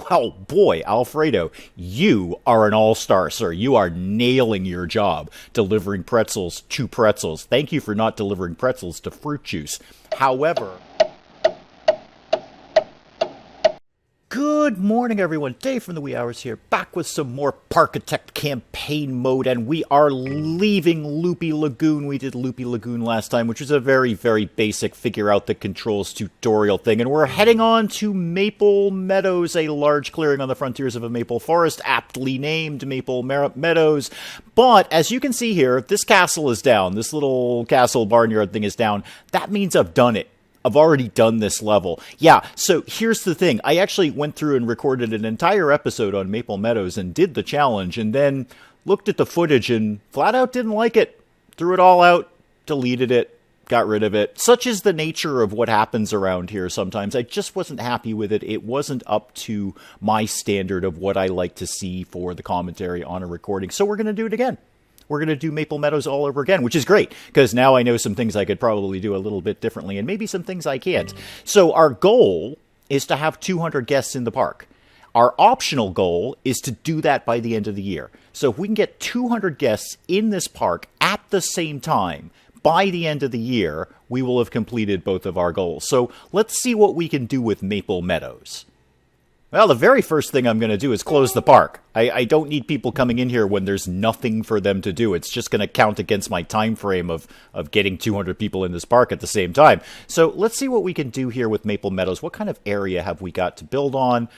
Well, boy, Alfredo, you are an all-star, sir. You are nailing your job delivering pretzels to pretzels. Thank you for not delivering pretzels to fruit juice. However, good morning, everyone. Dave from the Wee Hours here, back with some more Parkitect campaign mode, and we are leaving Loopy Lagoon. We did Loopy Lagoon last time, which was a very, very basic figure out the controls tutorial thing, and we're heading on to Maple Meadows, a large clearing on the frontiers of a maple forest, aptly named Maple Meadows. But, as you can see here, this castle is down. This little castle barnyard thing is down. That means I've done it. I've already done this level. Yeah, so here's the thing. I actually went through and recorded an entire episode on Maple Meadows and did the challenge, and then looked at the footage and flat out didn't like it. Threw it all out, deleted it, got rid of it. Such is the nature of what happens around here sometimes. I just wasn't happy with it. It wasn't up to my standard of what I like to see for the commentary on a recording. So we're going to do it again. We're going to do Maple Meadows all over again, which is great, because now I know some things I could probably do a little bit differently, and maybe some things I can't. So our goal is to have 200 guests in the park. Our optional goal is to do that by the end of the year. So if we can get 200 guests in this park at the same time, by the end of the year, we will have completed both of our goals. So let's see what we can do with Maple Meadows. Well, the very first thing I'm going to do is close the park. I don't need people coming in here when there's nothing for them to do. It's just going to count against my time frame of getting 200 people in this park at the same time. So let's see what we can do here with Maple Meadows. What kind of area have we got to build on?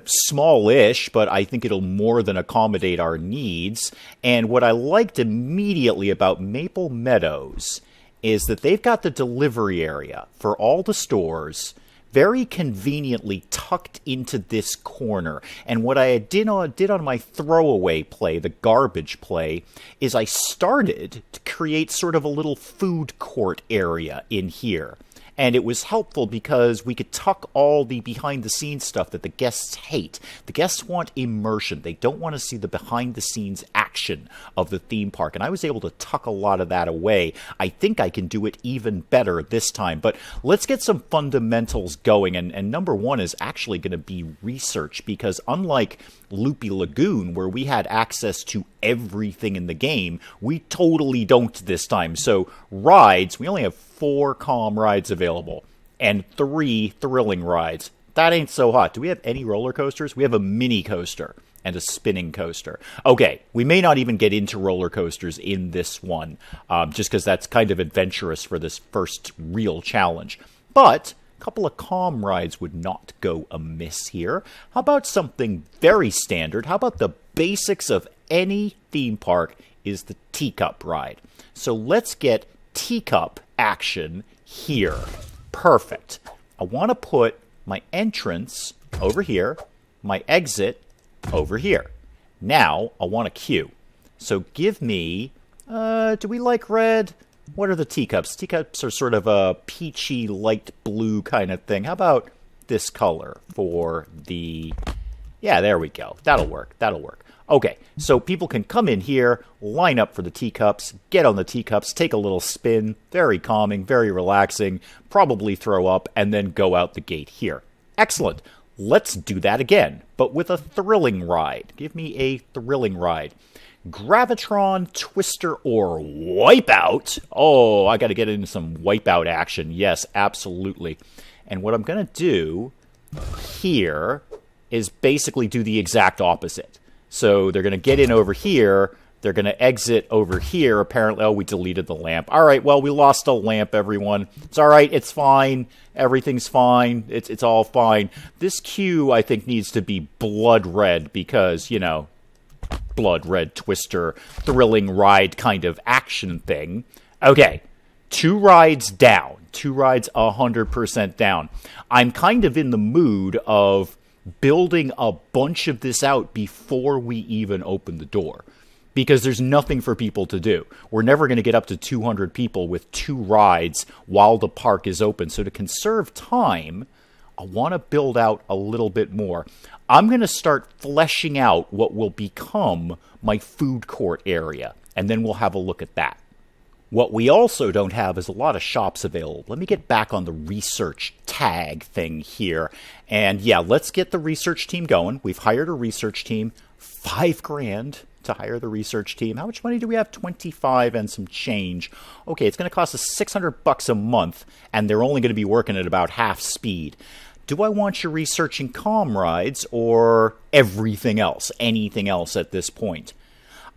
Small-ish, but I think it'll more than accommodate our needs. And what I liked immediately about Maple Meadows is that they've got the delivery area for all the stores very conveniently tucked into this corner. And what I did on my throwaway play, the garbage play, is I started to create sort of a little food court area in here. And it was helpful because we could tuck all the behind-the-scenes stuff that the guests hate. The guests want immersion. They don't want to see the behind-the-scenes action of the theme park. And I was able to tuck a lot of that away. I think I can do it even better this time. But let's get some fundamentals going. And number one is actually going to be research. Because unlike Loopy Lagoon, where we had access to everything in the game, we totally don't this time. So rides, we only have 4 calm rides available and 3 thrilling rides. That ain't so hot. Do we have any roller coasters? We have a mini coaster and a spinning coaster. Okay, we may not even get into roller coasters in this one, just because that's kind of adventurous for this first real challenge. But a couple of calm rides would not go amiss here. How about something very standard? How about the basics of any theme park is the Teacup Ride? So let's get Teacup action here. Perfect. I want to put my entrance over here, my exit over here. Now I want a queue. So give me, do we like red? What are the teacups? Teacups are sort of a peachy light blue kind of thing. How about this color for the, yeah, there we go. That'll work. That'll work. Okay, so people can come in here, line up for the teacups, get on the teacups, take a little spin, very calming, very relaxing, probably throw up, and then go out the gate here. Excellent. Let's do that again, but with a thrilling ride. Give me a thrilling ride. Gravitron, Twister, or Wipeout. Oh, I got to get into some Wipeout action. Yes, absolutely. And what I'm going to do here is basically do the exact opposite. So they're going to get in over here. They're going to exit over here. Apparently, oh, we deleted the lamp. All right, well, we lost a lamp, everyone. It's all right. It's fine. Everything's fine. It's all fine. This queue, I think, needs to be blood red because, you know, blood red Twister, thrilling ride kind of action thing. Okay, 2 rides down. 2 rides 100% down. I'm kind of in the mood of building a bunch of this out before we even open the door, because there's nothing for people to do. We're never going to get up to 200 people with 2 rides while the park is open. So to conserve time, I want to build out a little bit more. I'm going to start fleshing out what will become my food court area, and then we'll have a look at that. What we also don't have is a lot of shops available. Let me get back on the research tag thing here. And yeah, let's get the research team going. We've hired a research team. $5,000 to hire the research team. How much money do we have? 25 and some change. Okay, it's going to cost us $600 a month, and they're only going to be working at about half speed. Do I want you researching calm rides or everything else, anything else at this point?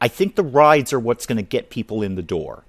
I think the rides are what's going to get people in the door.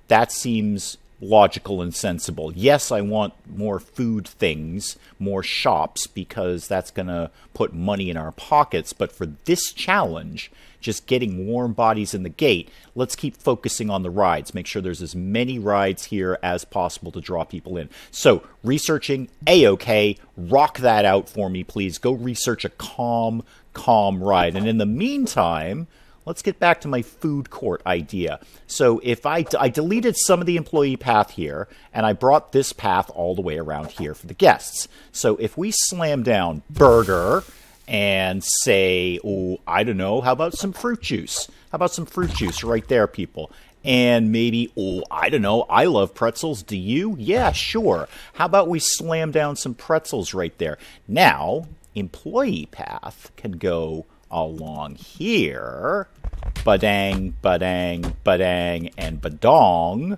That seems logical and sensible. Yes, I want more food things, more shops, because that's going to put money in our pockets. But for this challenge, just getting warm bodies in the gate, let's keep focusing on the rides. Make sure there's as many rides here as possible to draw people in. So, researching, A-OK. Rock that out for me, please. Go research a calm ride. And in the meantime, let's get back to my food court idea. So if I deleted some of the employee path here, and I brought this path all the way around here for the guests. So if we slam down burger and say, oh, I don't know, how about some fruit juice? How about some fruit juice right there, people? And maybe, oh, I don't know, I love pretzels. Do you? Yeah, sure. How about we slam down some pretzels right there? Now, employee path can go along here, badang, badang, badang, and badong,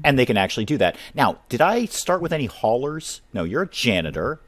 and they can actually do that. Now, did I start with any haulers? No, you're a janitor.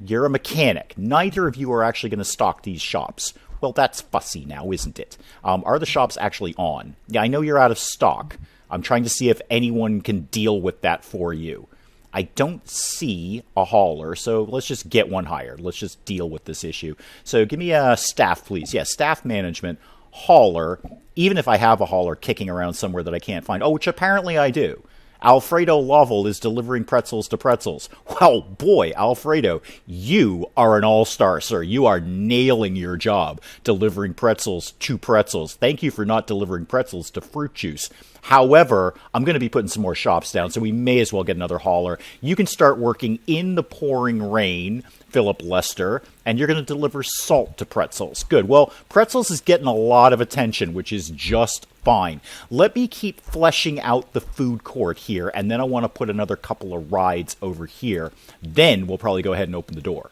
You're a mechanic. Neither of you are actually going to stock these shops. Well, that's fussy now, isn't it? Are the shops actually on? Yeah, I know you're out of stock. I'm trying to see if anyone can deal with that for you. I don't see a hauler, so let's just get one hired. Let's just deal with this issue. So give me a staff, please. Yeah, staff management, hauler, even if I have a hauler kicking around somewhere that I can't find. Oh, which apparently I do. Alfredo Lovell is delivering pretzels to pretzels. Well, boy, Alfredo, you are an all-star, sir. You are nailing your job, delivering pretzels to pretzels. Thank you for not delivering pretzels to fruit juice. However, I'm going to be putting some more shops down, so we may as well get another hauler. You can start working in the pouring rain, Philip Lester, and you're going to deliver salt to pretzels. Good. Well, pretzels is getting a lot of attention, which is just fine. Let me keep fleshing out the food court here, and then I want to put another couple of rides over here. Then we'll probably go ahead and open the door.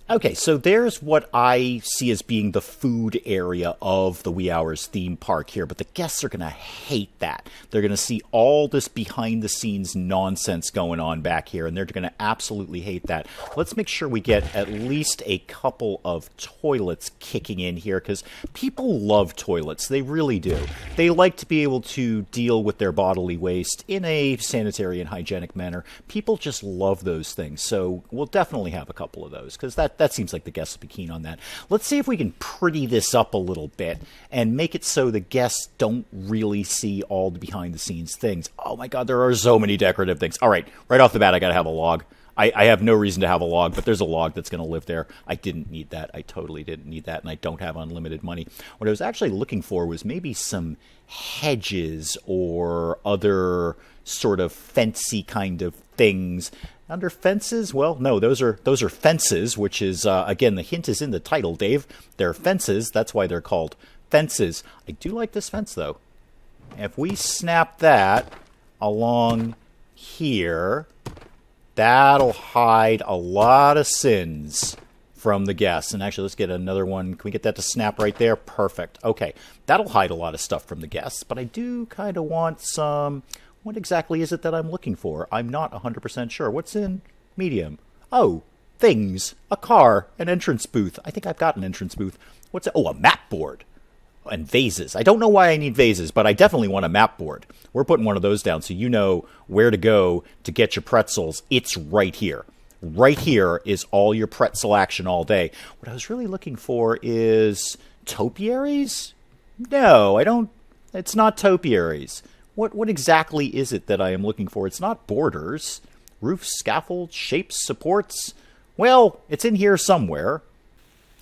Okay, so there's what I see as being the food area of the Wee Hours theme park here, but the guests are going to hate that. They're going to see all this behind-the-scenes nonsense going on back here, and they're going to absolutely hate that. Let's make sure we get at least a couple of toilets kicking in here, because people love toilets. They really do. They like to be able to deal with their bodily waste in a sanitary and hygienic manner. People just love those things, so we'll definitely have a couple of those, because that seems like the guests will be keen on that. Let's see if we can pretty this up a little bit and make it so the guests don't really see all the behind-the-scenes things. Oh my god, there are so many decorative things. All right off the bat, I gotta have a log. I have no reason to have a log, but there's a log that's going to live there. I didn't need that. I totally didn't need that, and I don't have unlimited money. What I was actually looking for was maybe some hedges or other sort of fancy kind of things. Under fences? Well, no, those are fences, which is, again, the hint is in the title, Dave. They're fences. That's why they're called fences. I do like this fence, though. If we snap that along here, that'll hide a lot of sins from the guests. And actually, let's get another one. Can we get that to snap right there? Perfect. Okay, that'll hide a lot of stuff from the guests, but I do kind of want some... What exactly is it that I'm looking for? I'm not 100% sure. What's in medium? Oh, things. A car. An entrance booth. I think I've got an entrance booth. What's it? Oh, a map board. And vases. I don't know why I need vases, but I definitely want a map board. We're putting one of those down so you know where to go to get your pretzels. It's right here. Right here is all your pretzel action all day. What I was really looking for is topiaries? No, I don't. It's not topiaries. What exactly is it that I am looking for? It's not borders. Roofs, scaffolds, shapes, supports. Well, it's in here somewhere.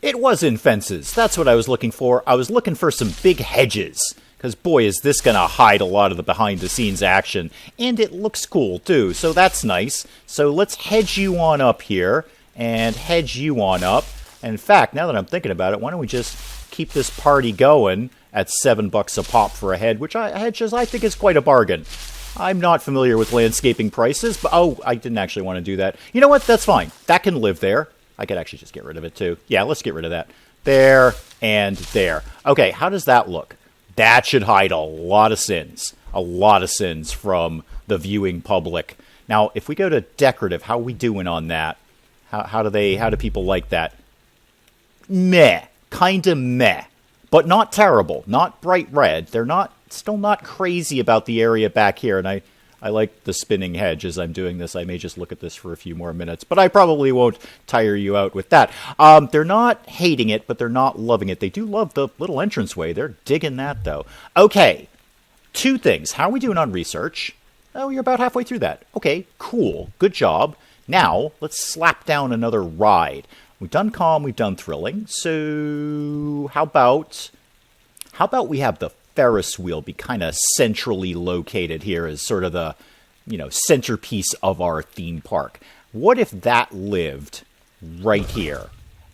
It was in fences. That's what I was looking for. I was looking for some big hedges. Because, boy, is this going to hide a lot of the behind-the-scenes action. And it looks cool, too. So that's nice. So let's hedge you on up here. And hedge you on up. And in fact, now that I'm thinking about it, why don't we just keep this party going at $7 a pop for a head, which I think is quite a bargain. I'm not familiar with landscaping prices, but oh, I didn't actually want to do that. You know what? That's fine. That can live there. I could actually just get rid of it too. Yeah, let's get rid of that. There and there. Okay, how does that look? That should hide a lot of sins. A lot of sins from the viewing public. Now, if we go to decorative, how are we doing on that? How do people like that? Meh. Kinda meh. But not terrible. Not bright red. They're still not crazy about the area back here, and I like the spinning hedge as I'm doing this. I may just look at this for a few more minutes, but I probably won't tire you out with that. They're not hating it, but they're not loving it. They do love the little entranceway. They're digging that, though. Okay, 2 things. How are we doing on research? Oh, you're about halfway through that. Okay, cool. Good job. Now, let's slap down another ride. We've done calm, we've done thrilling. So, how about we have the Ferris wheel be kind of centrally located here as sort of the, centerpiece of our theme park. What if that lived right here?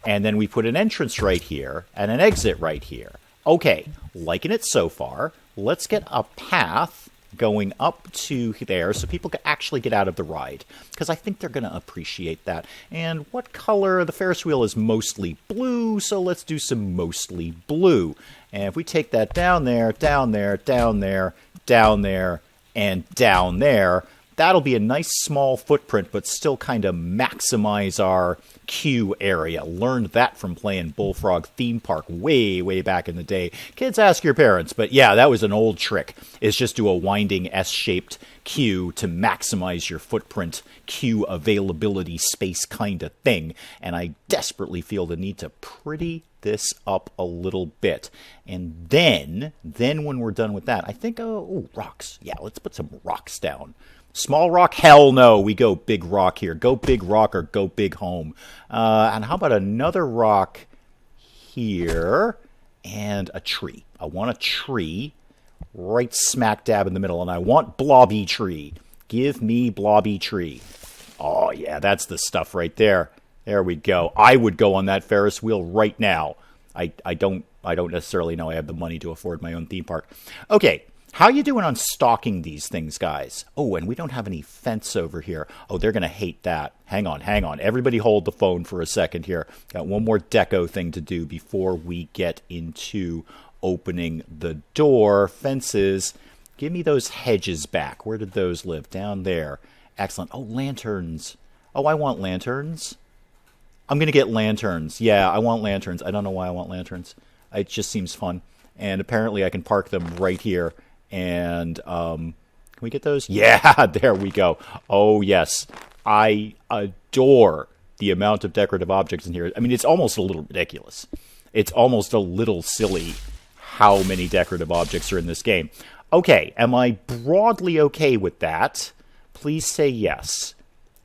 And then we put an entrance right here and an exit right here. Okay, liking it so far. Let's get a path going up to there so people can actually get out of the ride, because I think they're going to appreciate that. And what color? The Ferris wheel is mostly blue, so let's do some mostly blue. And if we take that down there, down there, down there, down there, and down there, that'll be a nice small footprint, but still kind of maximize our queue area. Learned that from playing Bullfrog Theme Park way, way back in the day. Kids, ask your parents. But yeah, that was an old trick, is just do a winding S-shaped queue to maximize your footprint, queue availability space kind of thing. And I desperately feel the need to pretty this up a little bit. And then when we're done with that, I think, rocks. Yeah, let's put some rocks down. Small rock? Hell no. We go big rock here. Go big rock or go big home. And how about another rock here and a tree? I want a tree right smack dab in the middle, and I want blobby tree. Give me blobby tree. Oh, yeah, that's the stuff right there. There we go. I would go on that Ferris wheel right now. I don't necessarily know I have the money to afford my own theme park. Okay. How you doing on stocking these things, guys? Oh, and we don't have any fence over here. Oh, they're going to hate that. Hang on. Everybody hold the phone for a second here. Got one more deco thing to do before we get into opening the door. Fences. Give me those hedges back. Where did those live? Down there. Excellent. Oh, lanterns. Oh, I want lanterns. I'm going to get lanterns. Yeah, I want lanterns. I don't know why I want lanterns. It just seems fun. And apparently I can park them right here. And can we get those? Yeah, there we go. Oh, yes. I adore the amount of decorative objects in here. I mean, it's almost a little ridiculous. It's almost a little silly how many decorative objects are in this game. Okay, am I broadly okay with that? Please say yes.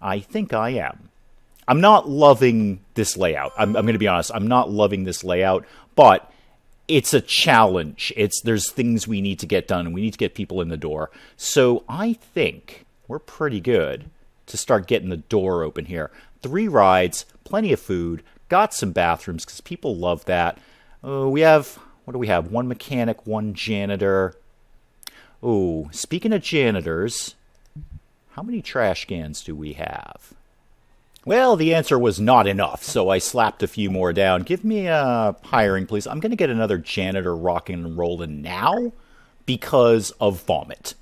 I think I am. I'm not loving this layout. I'm going to be honest. I'm not loving this layout, but it's a challenge. There's things we need to get done, and we need to get people in the door. So I think we're pretty good to start getting the door open here. 3 rides, plenty of food, got some bathrooms, because people love that. We have, what do we have? 1 mechanic, 1 janitor. Oh, speaking of janitors, how many trash cans do we have? Well, the answer was not enough, so I slapped a few more down. Give me a hiring, please. I'm going to get another janitor rocking and rolling now because of vomit.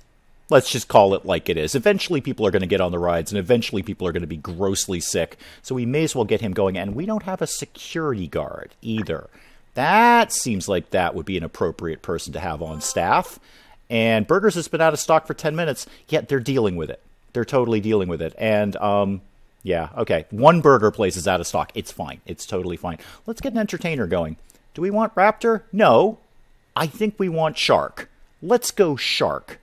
Let's just call it like it is. Eventually people are going to get on the rides, and eventually people are going to be grossly sick, so we may as well get him going. And we don't have a security guard either. That seems like that would be an appropriate person to have on staff. And Burgers has been out of stock for 10 minutes, yet they're dealing with it. They're totally dealing with it. And, yeah, okay. 1 burger place is out of stock. It's fine. It's totally fine. Let's get an entertainer going. Do we want Raptor? No. I think we want Shark. Let's go Shark.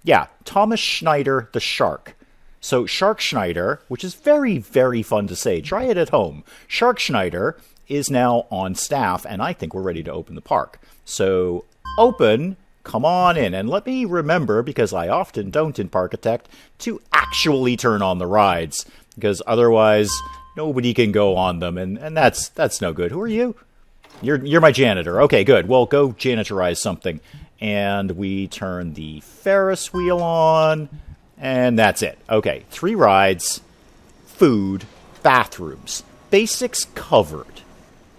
Yeah, Thomas Schneider the Shark. So Shark Schneider, which is very, very fun to say. Try it at home. Shark Schneider is now on staff, and I think we're ready to open the park. So open, come on in. And let me remember, because I often don't in Parkitect, to actually turn on the rides. Because otherwise, nobody can go on them, and that's no good. Who are you? You're my janitor. Okay, good. Well, go janitorize something. And we turn the Ferris Wheel on. And that's it. Okay, 3 rides, food, bathrooms. Basics covered.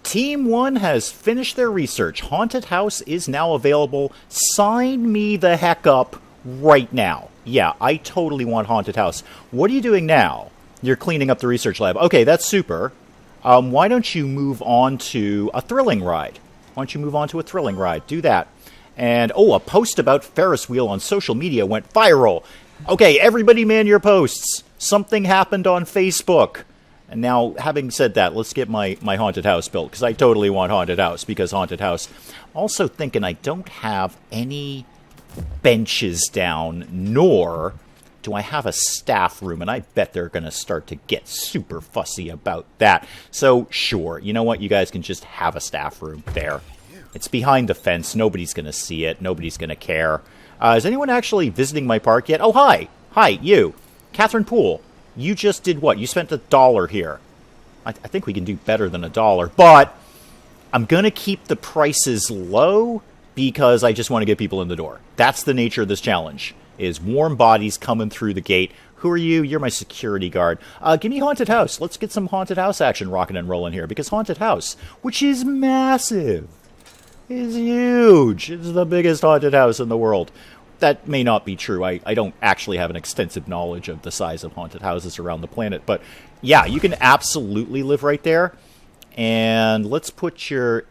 Team 1 has finished their research. Haunted House is now available. Sign me the heck up right now. Yeah, I totally want Haunted House. What are you doing now? You're cleaning up the research lab. Okay, that's super. Why don't you move on to a thrilling ride? Why don't you move on to a thrilling ride? Do that. And, a post about Ferris Wheel on social media went viral. Okay, everybody man your posts. Something happened on Facebook. And now, having said that, let's get my Haunted House built, because I totally want Haunted House, because Haunted House. Also thinking I don't have any benches down, nor do I have a staff room, and I bet they're going to start to get super fussy about that. So, sure, you know what? You guys can just have a staff room there. It's behind the fence. Nobody's going to see it. Nobody's going to care. Is anyone actually visiting my park yet? Oh, hi. Hi, you. Catherine Poole, you just did what? You spent $1 here. I think we can do better than $1, but I'm going to keep the prices low because I just want to get people in the door. That's the nature of this challenge, is warm bodies coming through the gate. Who are you? You're my security guard. Give me Haunted House. Let's get some Haunted House action rocking and rolling here, because Haunted House, which is massive, is huge. It's the biggest haunted house in the world. That may not be true. I don't actually have an extensive knowledge of the size of haunted houses around the planet. But yeah, you can absolutely live right there. And let's put your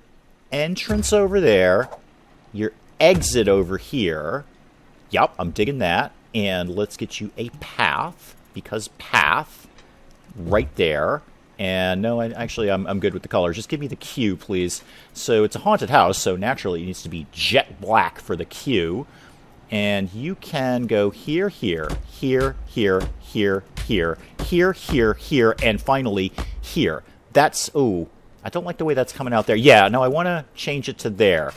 entrance over there. Your exit over here. Yep, I'm digging that. And let's get you a path. Because path right there. And no, I'm good with the colors. Just give me the queue, please. So it's a haunted house, so naturally it needs to be jet black for the queue. And you can go here, here, here, here, here, here, here, here, here, and finally here. That's, ooh, I don't like the way that's coming out there. Yeah, no, I want to change it to there.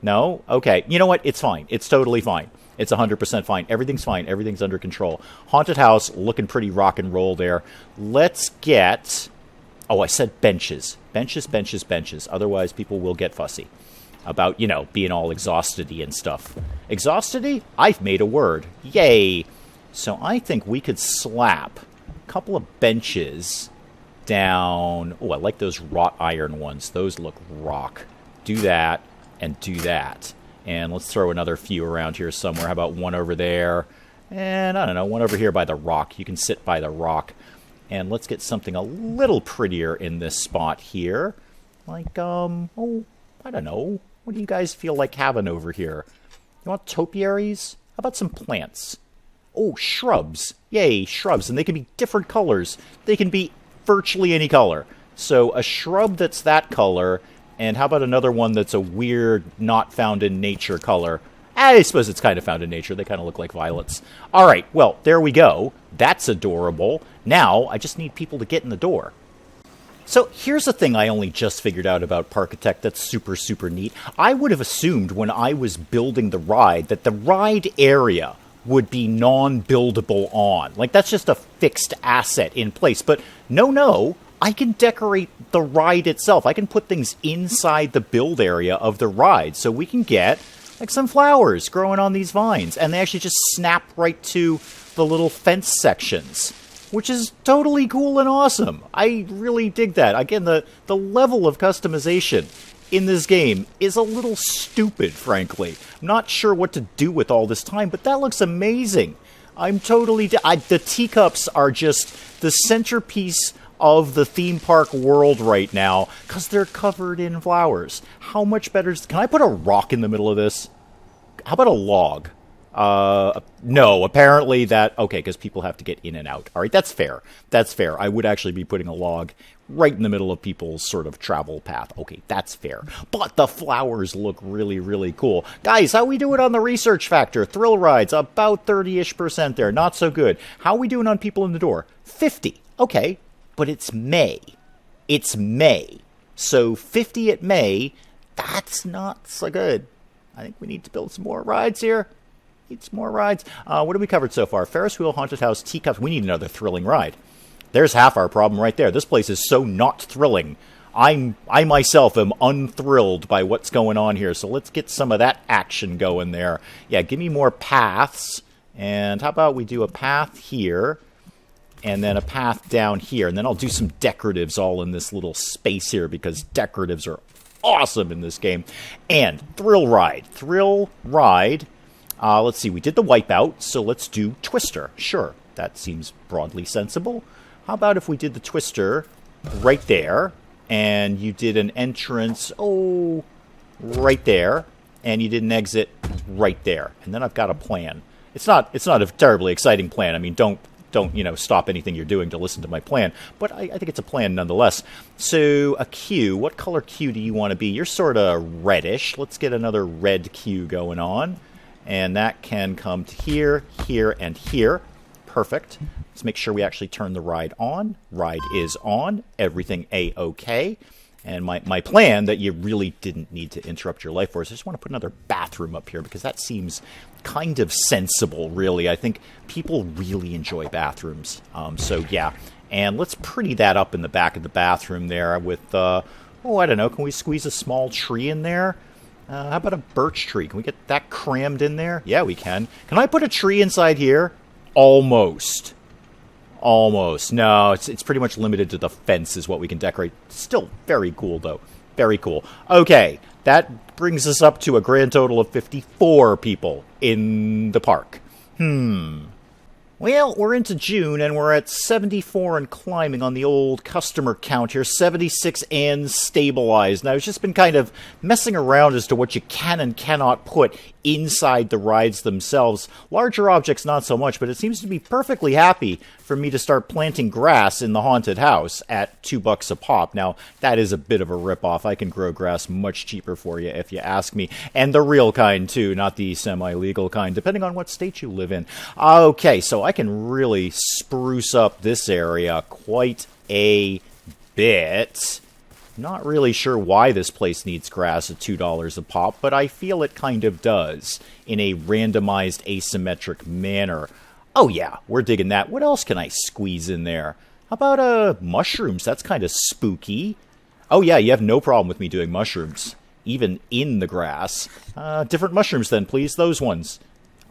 No? Okay. You know what? It's fine. It's totally fine. It's 100% fine. Everything's fine. Everything's under control. Haunted house, looking pretty rock and roll there. Let's get... Oh, I said benches. Benches, benches, benches. Otherwise, people will get fussy about, being all exhausted-y and stuff. Exhausted-y? I've made a word. Yay! So I think we could slap a couple of benches down... Oh, I like those wrought iron ones. Those look rock. Do that, and do that. And let's throw another few around here somewhere. How about one over there? And, I don't know, one over here by the rock. You can sit by the rock. And let's get something a little prettier in this spot here. Like, oh, I don't know. What do you guys feel like having over here? You want topiaries? How about some plants? Oh, shrubs. Yay, shrubs. And they can be different colors. They can be virtually any color. So a shrub that's that color, and how about another one that's a weird, not found in nature color? I suppose it's kind of found in nature. They kind of look like violets. All right, well, there we go. That's adorable. Now, I just need people to get in the door. So here's the thing I only just figured out about Parkitect that's super, super neat. I would have assumed when I was building the ride that the ride area would be non-buildable on. Like, that's just a fixed asset in place. But no, I can decorate the ride itself. I can put things inside the build area of the ride. So we can get, like, some flowers growing on these vines. And they actually just snap right to the little fence sections, which is totally cool and awesome. I really dig that. Again, the level of customization in this game is a little stupid, frankly. I'm not sure what to do with all this time, but that looks amazing. I'm totally... the teacups are just the centerpiece of the theme park world right now, because they're covered in flowers. How much better... Can I put a rock in the middle of this? How about a log? No, apparently that... Okay, because people have to get in and out. All right, that's fair. That's fair. I would actually be putting a log right in the middle of people's sort of travel path. Okay, that's fair. But the flowers look really, really cool. Guys, how we doing on the research factor? Thrill rides, about 30-ish% there. Not so good. How we doing on people in the door? 50. Okay, but it's May. It's May. So 50 at May, that's not so good. I think we need to build some more rides here. Need some more rides. What have we covered so far? Ferris Wheel, Haunted House, Teacups. We need another thrilling ride. There's half our problem right there. This place is so not thrilling. I myself am unthrilled by what's going on here. So let's get some of that action going there. Yeah, give me more paths. And how about we do a path here, and then a path down here. And then I'll do some decoratives all in this little space here, because decoratives are awesome in this game. And Thrill Ride. Thrill Ride. Let's see, we did the Wipeout, so let's do Twister. Sure, that seems broadly sensible. How about if we did the Twister right there, and you did an entrance, right there, and you did an exit right there. And then I've got a plan. It's not a terribly exciting plan. I mean, don't stop anything you're doing to listen to my plan. But I think it's a plan nonetheless. So a queue. What color queue do you want to be? You're sort of reddish. Let's get another red queue going on. And that can come to here, here, and here. Perfect. Let's make sure we actually turn the ride on. Ride is on. Everything A-OK. And my plan that you really didn't need to interrupt your life for is I just want to put another bathroom up here, because that seems kind of sensible, really. I think people really enjoy bathrooms. So, yeah. And let's pretty that up in the back of the bathroom there with, I don't know, can we squeeze a small tree in there? How about a birch tree? Can we get that crammed in there? Yeah, we can. Can I put a tree inside here? Almost. Almost. No, it's pretty much limited to the fence is what we can decorate. Still very cool, though. Very cool. Okay, that brings us up to a grand total of 54 people in the park. Well, we're into June, and we're at 74 and climbing on the old customer count here. 76 and stabilized. Now, I've just been kind of messing around as to what you can and cannot put inside the rides themselves. Larger objects, not so much, but it seems to be perfectly happy for me to start planting grass in the haunted house at $2 a pop. Now, that is a bit of a ripoff. I can grow grass much cheaper for you if you ask me. And the real kind, too, not the semi-legal kind, depending on what state you live in. Okay, so I can really spruce up this area quite a bit. Not really sure why this place needs grass at $2 a pop, but I feel it kind of does in a randomized asymmetric manner. Oh yeah, we're digging that. What else can I squeeze in there? How about mushrooms? That's kind of spooky. Oh yeah, you have no problem with me doing mushrooms, even in the grass. Different mushrooms then, please. Those ones.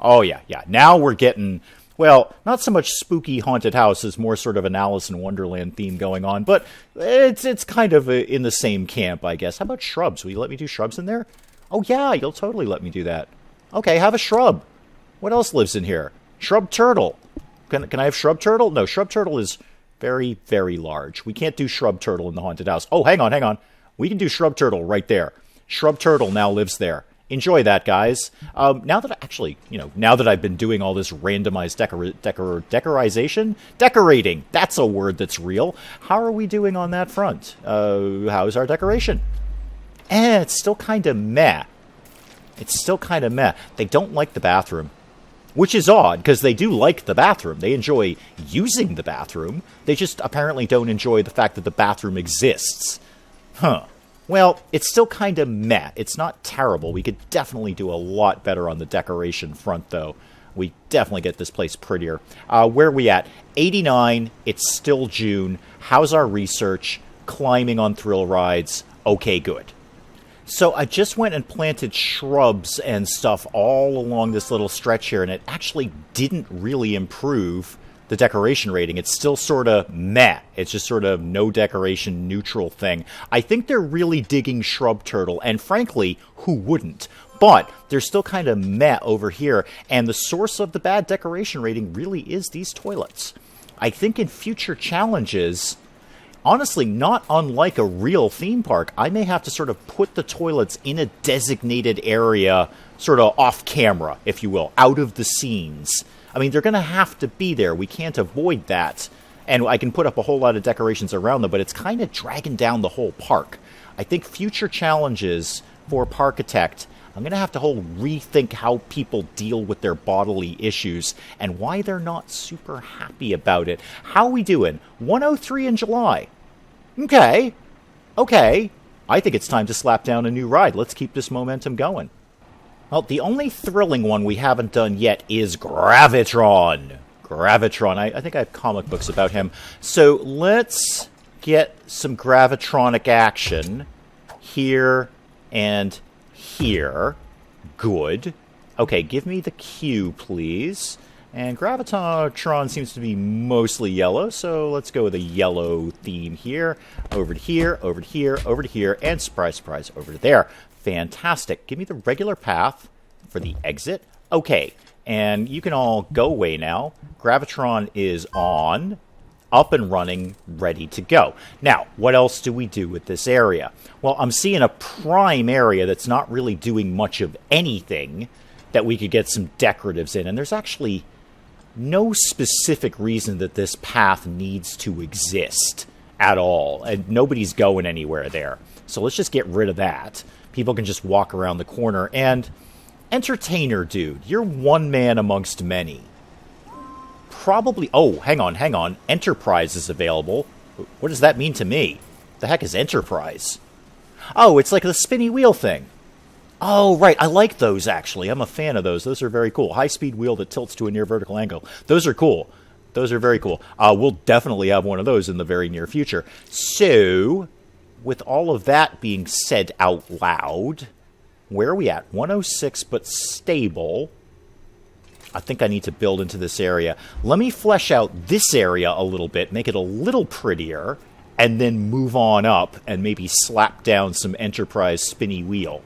Oh yeah. Now we're getting... Well, not so much spooky haunted house as more sort of an Alice in Wonderland theme going on, but it's kind of in the same camp, I guess. How about shrubs? Will you let me do shrubs in there? Oh yeah, you'll totally let me do that. Okay, have a shrub. What else lives in here? Shrub turtle. Can I have shrub turtle? No, shrub turtle is very, very large. We can't do shrub turtle in the haunted house. Oh, hang on. We can do shrub turtle right there. Shrub turtle now lives there. Enjoy that, guys. Now that I've been doing all this randomized decorating, that's a word that's real. How are we doing on that front? How's our decoration? It's still kind of meh. They don't like the bathroom, which is odd, because they do like the bathroom. They enjoy using the bathroom. They just apparently don't enjoy the fact that the bathroom exists. Huh. Well, it's still kind of meh. It's not terrible. We could definitely do a lot better on the decoration front, though. We definitely get this place prettier. Where are we at? 89. It's still June. How's our research? Climbing on thrill rides. Okay, good. So I just went and planted shrubs and stuff all along this little stretch here, and it actually didn't really improve the decoration rating. It's still sort of meh. It's just sort of no decoration, neutral thing. I think they're really digging shrub turtle, and frankly, who wouldn't? But they're still kind of meh over here, and the source of the bad decoration rating really is these toilets. I think in future challenges, honestly, not unlike a real theme park, I may have to sort of put the toilets in a designated area, sort of off camera, if you will, out of the scenes. I mean, they're going to have to be there. We can't avoid that. And I can put up a whole lot of decorations around them, but it's kind of dragging down the whole park. I think future challenges for Parkitect, I'm going to have to rethink how people deal with their bodily issues and why they're not super happy about it. How are we doing? 103 in July. Okay. I think it's time to slap down a new ride. Let's keep this momentum going. Well, the only thrilling one we haven't done yet is Gravitron. I think I have comic books about him. So let's get some gravitronic action here and here. Good. Okay, give me the cue, please. And Gravitron seems to be mostly yellow, so let's go with a yellow theme here. Over to here, over to here, over to here, and surprise, surprise, over to there. Fantastic. Give me the regular path for the exit. Okay, and you can all go away now. Gravitron is on, up and running, ready to go. Now, what else do we do with this area? Well, I'm seeing a prime area that's not really doing much of anything that we could get some decoratives in, and there's actually no specific reason that this path needs to exist at all, and nobody's going anywhere there. So let's just get rid of that. People can just walk around the corner, and entertainer dude, you're one man amongst many. Probably, oh, hang on, Enterprise is available. What does that mean to me? The heck is Enterprise? Oh, it's like the spinny wheel thing. Oh, right. I like those, actually. I'm a fan of those. Those are very cool. High-speed wheel that tilts to a near vertical angle. Those are cool. Those are very cool. We'll definitely have one of those in the very near future. So, with all of that being said out loud, where are we at? 106, but stable. I think I need to build into this area. Let me flesh out this area a little bit, make it a little prettier, and then move on up and maybe slap down some Enterprise spinny wheel.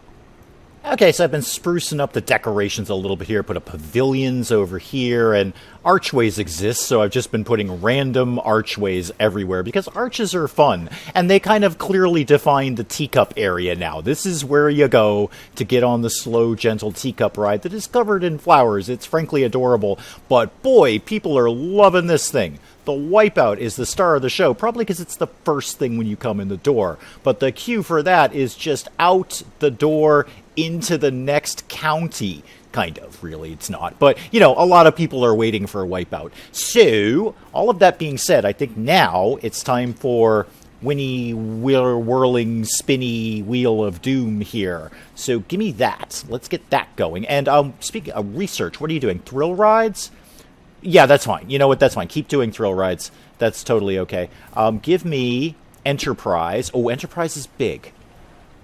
Okay, so I've been sprucing up the decorations a little bit here, put up pavilions over here, and archways exist, so I've just been putting random archways everywhere, because arches are fun, and they kind of clearly define the teacup area now. This is where you go to get on the slow, gentle teacup ride that is covered in flowers. It's frankly adorable, but boy, people are loving this thing. The Wipeout is the star of the show, probably because it's the first thing when you come in the door, but the cue for that is just out the door into the next county. Kind of, really, it's not. But, you know, a lot of people are waiting for a Wipeout. So, all of that being said, I think now it's time for Winnie whirling spinny wheel of doom here. So, give me that. Let's get that going. And, speaking of research, what are you doing? Thrill rides? Yeah, that's fine. You know what? That's fine. Keep doing thrill rides. That's totally okay. Give me Enterprise. Oh, Enterprise is big.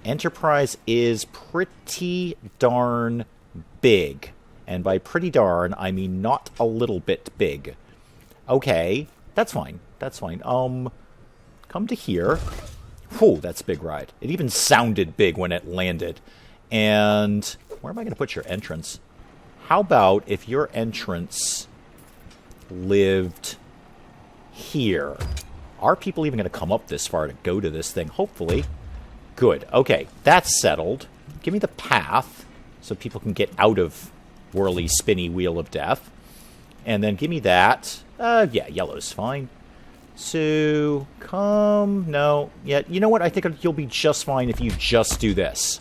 Enterprise is pretty darn big. And by pretty darn, I mean not a little bit big. Okay, that's fine. That's fine. Come to here. Whew, that's a big ride. It even sounded big when it landed. And where am I going to put your entrance? How about if your entrance lived here? Are people even going to come up this far to go to this thing? Hopefully. Good. Okay, that's settled. Give me the path so people can get out of whirly, spinny wheel of death. And then give me that. Yeah, yellow's fine. So, come... No. Yeah, you know what? I think you'll be just fine if you just do this.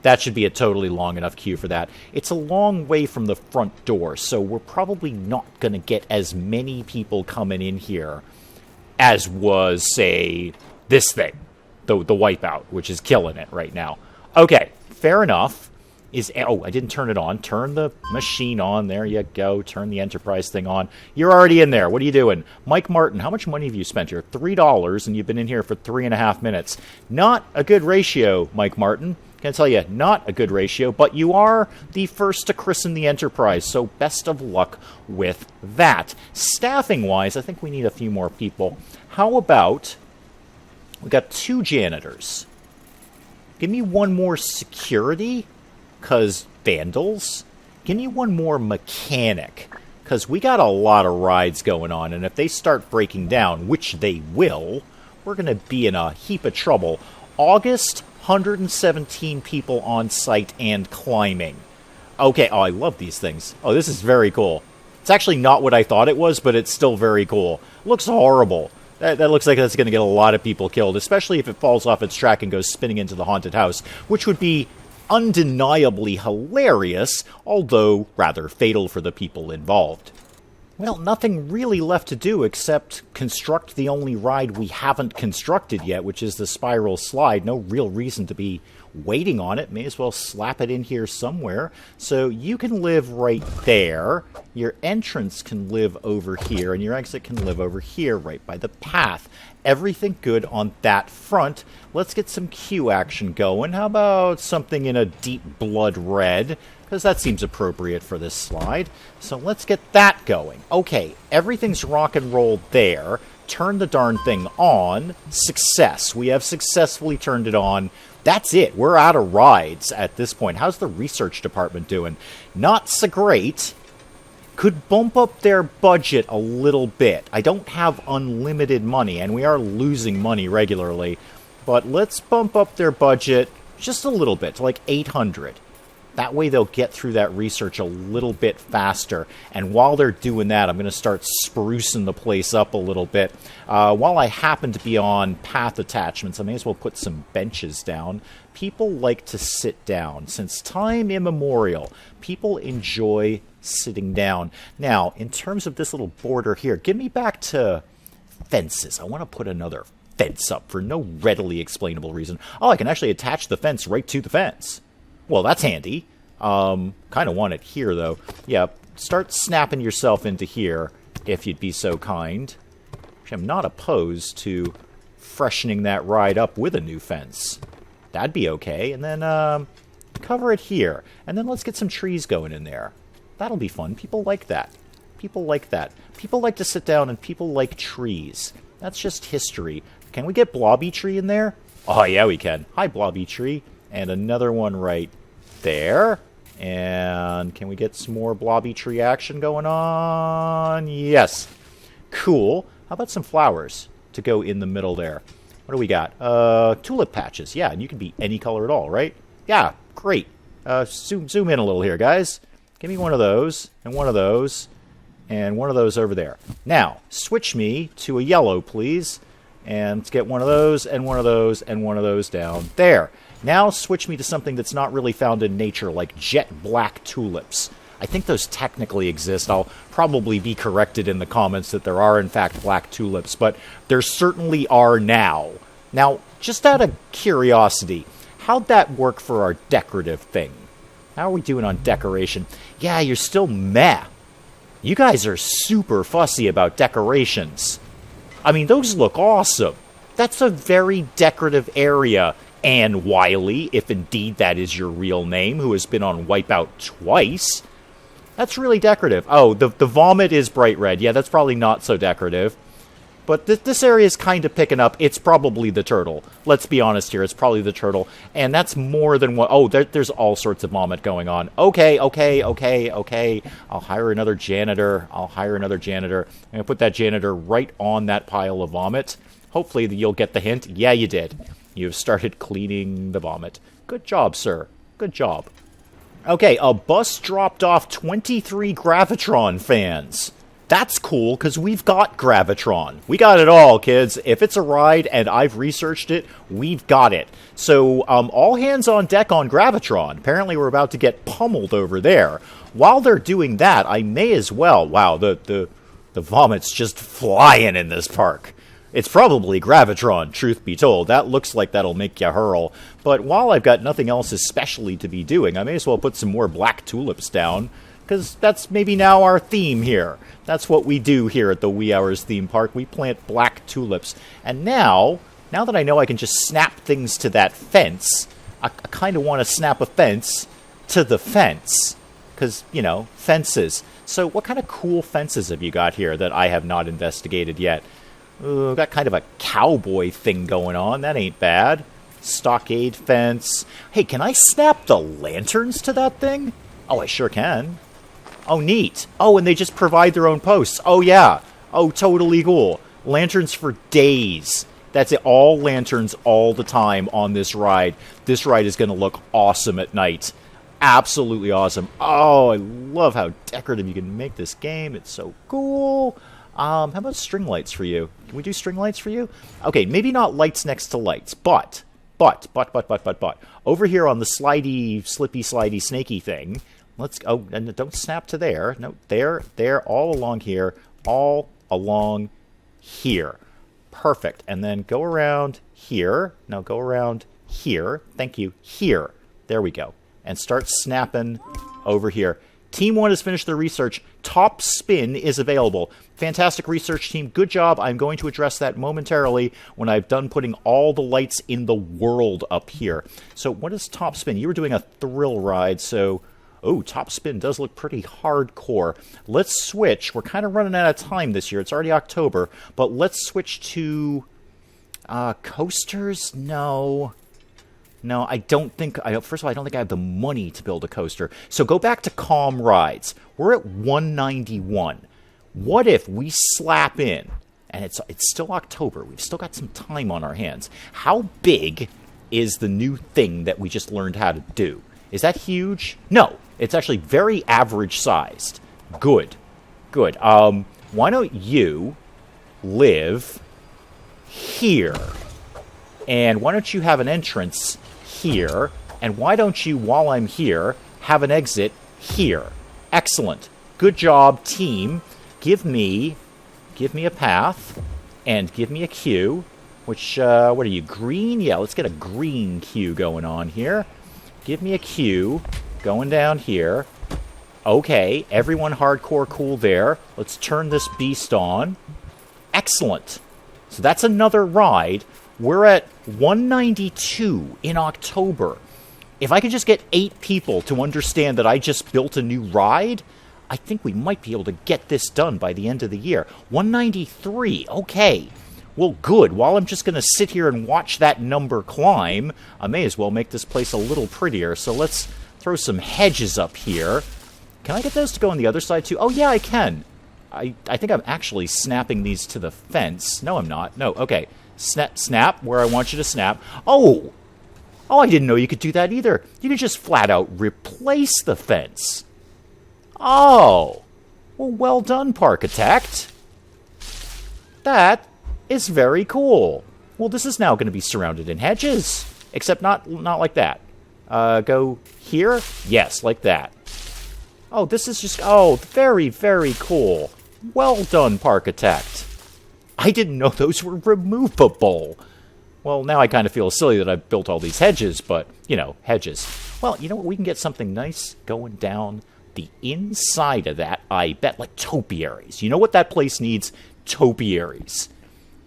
That should be a totally long enough queue for that. It's a long way from the front door, so we're probably not going to get as many people coming in here as was, say, this thing. The Wipeout, which is killing it right now. Okay, fair enough. Oh, I didn't turn it on. Turn the machine on. There you go. Turn the Enterprise thing on. You're already in there. What are you doing? Mike Martin, how much money have you spent here? $3, and you've been in here for 3.5 minutes. Not a good ratio, Mike Martin. Can I tell you, not a good ratio, but you are the first to christen the Enterprise, so best of luck with that. Staffing-wise, I think we need a few more people. How about... We got 2 janitors. Give me one more security, because vandals. Give me one more mechanic, because we got a lot of rides going on, and if they start breaking down, which they will, we're going to be in a heap of trouble. August, 117 people on site and climbing. Okay, oh, I love these things. Oh, this is very cool. It's actually not what I thought it was, but it's still very cool. Looks horrible. That looks like that's going to get a lot of people killed, especially if it falls off its track and goes spinning into the haunted house, which would be undeniably hilarious, although rather fatal for the people involved. Well, nothing really left to do except construct the only ride we haven't constructed yet, which is the spiral slide. No real reason to be waiting on it. May as well slap it in here somewhere. So you can live right there. Your entrance can live over here, and your exit can live over here, right by the path. Everything good on that front. Let's get some queue action going. How about something in a deep blood red? Because that seems appropriate for this slide. So let's get that going. Okay, everything's rock and rolled there. Turn the darn thing on. Success. We have successfully turned it on. That's it. We're out of rides at this point. How's the research department doing? Not so great. Could bump up their budget a little bit. I don't have unlimited money, and we are losing money regularly. But let's bump up their budget just a little bit, to like 800. That way they'll get through that research a little bit faster. And while they're doing that, I'm going to start sprucing the place up a little bit. While I happen to be on path attachments, I may as well put some benches down. People like to sit down. Since time immemorial, people enjoy sitting down. Now, in terms of this little border here, get me back to fences. I want to put another fence up for no readily explainable reason. Oh, I can actually attach the fence right to the fence. Well, that's handy. Kind of want it here, though. Yeah, start snapping yourself into here, if you'd be so kind. I'm not opposed to freshening that ride up with a new fence. That'd be okay. And then cover it here. And then let's get some trees going in there. That'll be fun. People like that. People like that. People like to sit down, and people like trees. That's just history. Can we get Blobby Tree in there? Oh, yeah, we can. Hi, Blobby Tree. And another one right there. And can we get some more Blobby Tree action going on? Yes. Cool. How about some flowers to go in the middle there? What do we got? Tulip Patches. Yeah, and you can be any color at all, right? Yeah, great. Zoom in a little here, guys. Give me one of those, and one of those, and one of those over there. Now, switch me to a yellow, please. And let's get one of those, and one of those, and one of those down there. Now switch me to something that's not really found in nature, like jet black tulips. I think those technically exist. I'll probably be corrected in the comments that there are, in fact, black tulips, but there certainly are now. Now, just out of curiosity, how'd that work for our decorative thing? How are we doing on decoration? Yeah, you're still meh. You guys are super fussy about decorations. I mean, those look awesome. That's a very decorative area. Anne Wiley, if indeed that is your real name, who has been on Wipeout twice. That's really decorative. Oh, the vomit is bright red. Yeah, that's probably not so decorative. But this area is kind of picking up. It's probably the turtle. Let's be honest here. It's probably the turtle. And that's more than what... Oh, there's all sorts of vomit going on. Okay. I'll hire another janitor. I'm going to put that janitor right on that pile of vomit. Hopefully you'll get the hint. Yeah, you did. You've started cleaning the vomit. Good job, sir. Good job. Okay, a bus dropped off 23 Gravitron fans. That's cool, because we've got Gravitron. We got it all, kids. If it's a ride and I've researched it, we've got it. So, all hands on deck on Gravitron. Apparently we're about to get pummeled over there. While they're doing that, I may as well... Wow, the vomit's just flying in this park. It's probably Gravitron, truth be told. That looks like that'll make you hurl. But while I've got nothing else especially to be doing, I may as well put some more Black Tulips down, because that's maybe now our theme here. That's what we do here at the Wee Hours Theme Park. We plant Black Tulips. And now that I know I can just snap things to that fence, I kind of want to snap a fence to the fence. Because, you know, fences. So what kind of cool fences have you got here that I have not investigated yet? Got kind of a cowboy thing going on. That ain't bad. Stockade fence. Hey, can I snap the lanterns to that thing? Oh, I sure can. Oh, neat. Oh, and they just provide their own posts. Oh, yeah. Oh, totally cool. Lanterns for days. That's it. All lanterns all the time on this ride. This ride is going to look awesome at night. Absolutely awesome. Oh, I love how decorative you can make this game. It's so cool. How about string lights for you? Can we do string lights for you? Okay, maybe not lights next to lights, but. Over here on the slidey, slippy, slidey, snaky thing, let's go, and don't snap to there. No, there, all along here, all along here. Perfect. And then go around here. Now go around here. Thank you. Here. There we go. And start snapping over here. Team 1 has finished their research. Top spin is available. Fantastic research team. Good job. I'm going to address that momentarily when I've done putting all the lights in the world up here. So what is top spin? You were doing a thrill ride, so... Oh, top spin does look pretty hardcore. Let's switch. We're kind of running out of time this year. It's already October. But let's switch to... coasters? No... No, I don't think... First of all, I don't think I have the money to build a coaster. So go back to calm rides. We're at 191. What if we slap in... And it's still October. We've still got some time on our hands. How big is the new thing that we just learned how to do? Is that huge? No. It's actually very average-sized. Good. Good. Why don't you live here? And why don't you have an entrance here, and why don't you, while I'm here, have an exit here? Excellent. Good job, team. Give me a path, and give me a queue, which, what are you, green? Yeah, let's get a green queue going on here. Give me a queue going down here. Okay, everyone hardcore cool there. Let's turn this beast on. Excellent. So that's another ride. We're at 192 in October. If I could just get 8 people to understand that I just built a new ride, I think we might be able to get this done by the end of the year. 193, okay. Well, good. While I'm just going to sit here and watch that number climb, I may as well make this place a little prettier. So let's throw some hedges up here. Can I get those to go on the other side too? Oh, yeah, I can. I think I'm actually snapping these to the fence. No, I'm not. No, okay. Snap where I want you to snap. Oh! Oh, I didn't know you could do that either. You can just flat out replace the fence. Oh! Well done, Parkitect. That is very cool. Well, this is now going to be surrounded in hedges. Except not like that. Go here? Yes, like that. Oh, this is just... Oh, very, very cool. Well done, Parkitect. I didn't know those were removable. Well, now I kind of feel silly that I built all these hedges, but, you know, hedges. Well, you know what? We can get something nice going down the inside of that, I bet, like topiaries. You know what that place needs? Topiaries.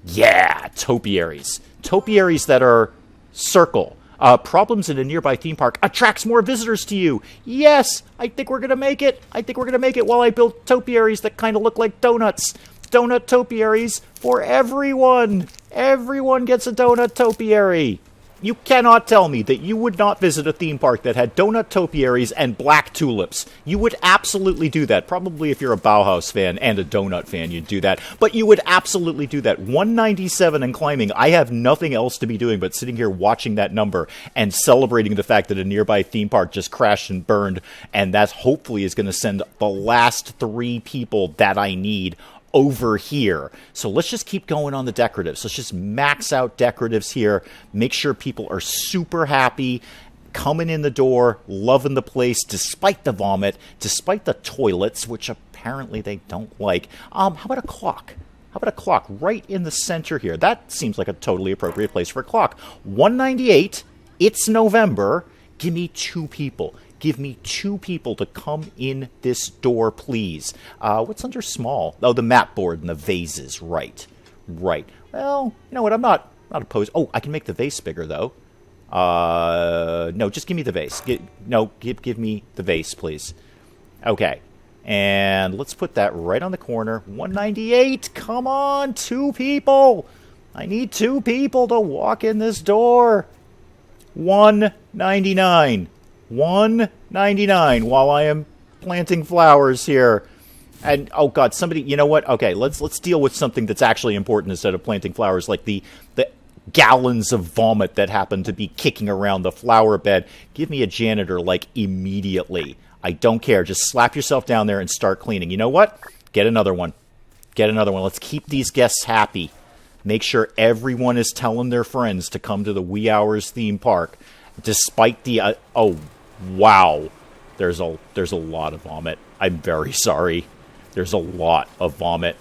Yeah, topiaries. Topiaries that are circle. Problems in a nearby theme park attracts more visitors to you. Yes, I think we're going to make it. I think we're going to make it while I build topiaries that kind of look like donuts. Donut topiaries for everyone. Everyone gets a donut topiary. You cannot tell me that you would not visit a theme park that had donut topiaries and black tulips. You would absolutely do that. Probably if you're a Bauhaus fan and a donut fan, you'd do that. But you would absolutely do that. 197 and climbing. I have nothing else to be doing but sitting here watching that number and celebrating the fact that a nearby theme park just crashed and burned. And that hopefully is going to send the last 3 people that I need over here. So let's just keep going on the decoratives. Let's just max out decoratives here. Make sure people are super happy, coming in the door, loving the place, despite the vomit, despite the toilets, which apparently they don't like. How about a clock? How about a clock right in the center here? That seems like a totally appropriate place for a clock. 198. It's November. Give me 2 people. Give me 2 people to come in this door, please. What's under small? Oh, the map board and the vases. Right. Right. Well, you know what? I'm not opposed. Oh, I can make the vase bigger, though. No, just give me the vase. Give me the vase, please. Okay. And let's put that right on the corner. 198. Come on, 2 people. I need 2 people to walk in this door. 199. 199 while I am planting flowers here. And, oh god, somebody, you know what? Okay, let's deal with something that's actually important instead of planting flowers, like the gallons of vomit that happen to be kicking around the flower bed. Give me a janitor, like, immediately. I don't care. Just slap yourself down there and start cleaning. You know what? Get another one. Get another one. Let's keep these guests happy. Make sure everyone is telling their friends to come to the Wee Hours theme park. Despite the... oh, wow. There's a lot of vomit. I'm very sorry. There's a lot of vomit.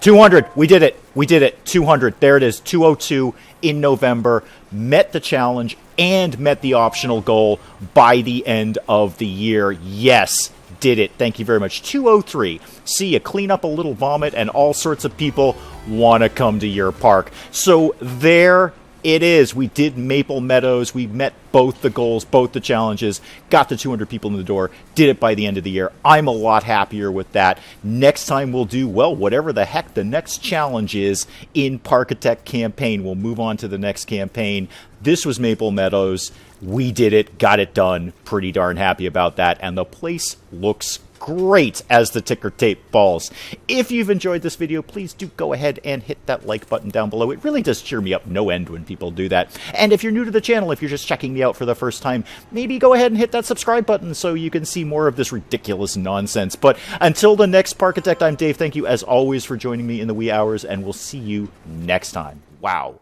200. We did it. We did it. 200. There it is. 202 in November. Met the challenge and met the optional goal by the end of the year. Yes, did it. Thank you very much. 203. See you clean up a little vomit and all sorts of people want to come to your park. So there it is. We did Maple Meadows. We met both the goals, both the challenges, got the 200 people in the door, did it by the end of the year. I'm a lot happier with that. Next time we'll do, well, whatever the heck the next challenge is in Parkitect campaign. We'll move on to the next campaign. This was Maple Meadows. We did it, got it done. Pretty darn happy about that. And the place looks great as the ticker tape falls. If you've enjoyed this video, please do go ahead and hit that like button down below. It really does cheer me up no end when people do that. And if you're new to the channel, if you're just checking me out for the first time, maybe go ahead and hit that subscribe button so you can see more of this ridiculous nonsense. But until the next Parkitect, I'm Dave. Thank you as always for joining me in the wee hours, and we'll see you next time. Wow.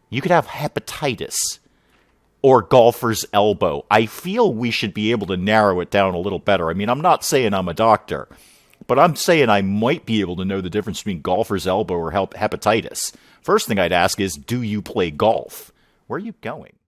You could have hepatitis or golfer's elbow. I feel we should be able to narrow it down a little better. I mean, I'm not saying I'm a doctor, but I'm saying I might be able to know the difference between golfer's elbow or hepatitis. First thing I'd ask is, do you play golf? Where are you going?